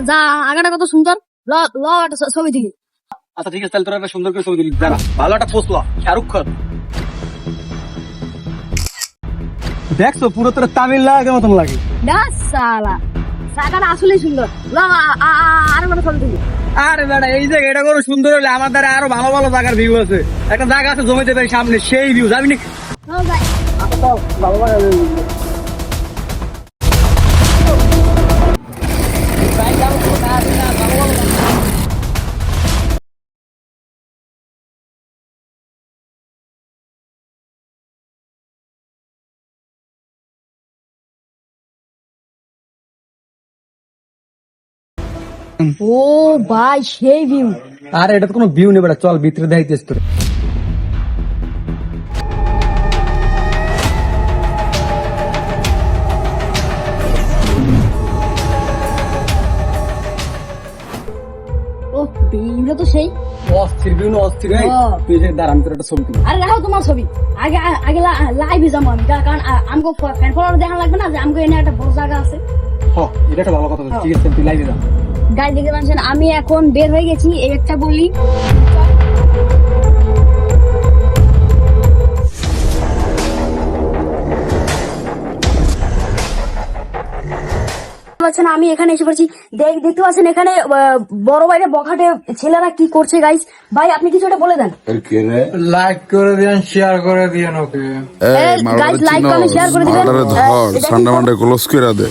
যা আগাটা কত সুন্দর ল ল একটা ছবি দিলি। আচ্ছা ঠিক আছে, তাহলে তোরা একটা সুন্দর করে ছবি দিলি, দাঁড়া ভালো একটা পোস্ট ল, শাহরুখ খান। দেখছো পুরো তোর তামিল লাগে মতন লাগে। ব্যাস সালা জায়গাটা আসলে সুন্দর, ল আর একটা ছবি দিলি। আরে বেটা এই জায়গা এটা কোনো সুন্দর হলে আমার দ্বারা আরো ভালো ভালো জায়গার ভিউ আছে। একটা জায়গা আছে জমিতে বাড়ির সামনে, সেই ভিউ যাবি না? চল যাই। ও ভাই সেই ভিউ। আরে এটা তো কোনো ভিউ নেই বেটা, চল ভিতরে দেখাইতেছ তোর। ও ভিউটা তো সেই। অস্থির ভিউ না অস্থির। এই, হ্যাঁ। তুই যে দাঁড়া আমি তোর একটা ছবি তুলি। আরে রাখো তোমার ছবি, আগে আগে লাইভে যাবো আমি, কারণ আমাকে ফ্যান ফলোয়ার দেখা লাগবে না যে আমাকে এনে একটা বড় জায়গা আছে। হ্যাঁ এটা একটা ভালো কথা বলছিস। ঠিক আছে তুই লাইভে যা। গাড়ি দেখতে পাচ্ছেন আমি এখন বের হয়ে গেছি, এই একটা বলি পাচ্ছেন আমি এখানে এসে পড়ছি। দেখতে পাচ্ছেন এখানে বড় বাইরে বখাটে ছেলেরা কি করছে। গাইস ভাই আপনি কিছু একটা বলে দেন। লাইক করে দিন, শেয়ার করে দিন ওকে। গাইস লাইক কমেন্ট শেয়ার করে দিবেন। ধর সান্ডা মান্ডা ক্লোজ করে দে।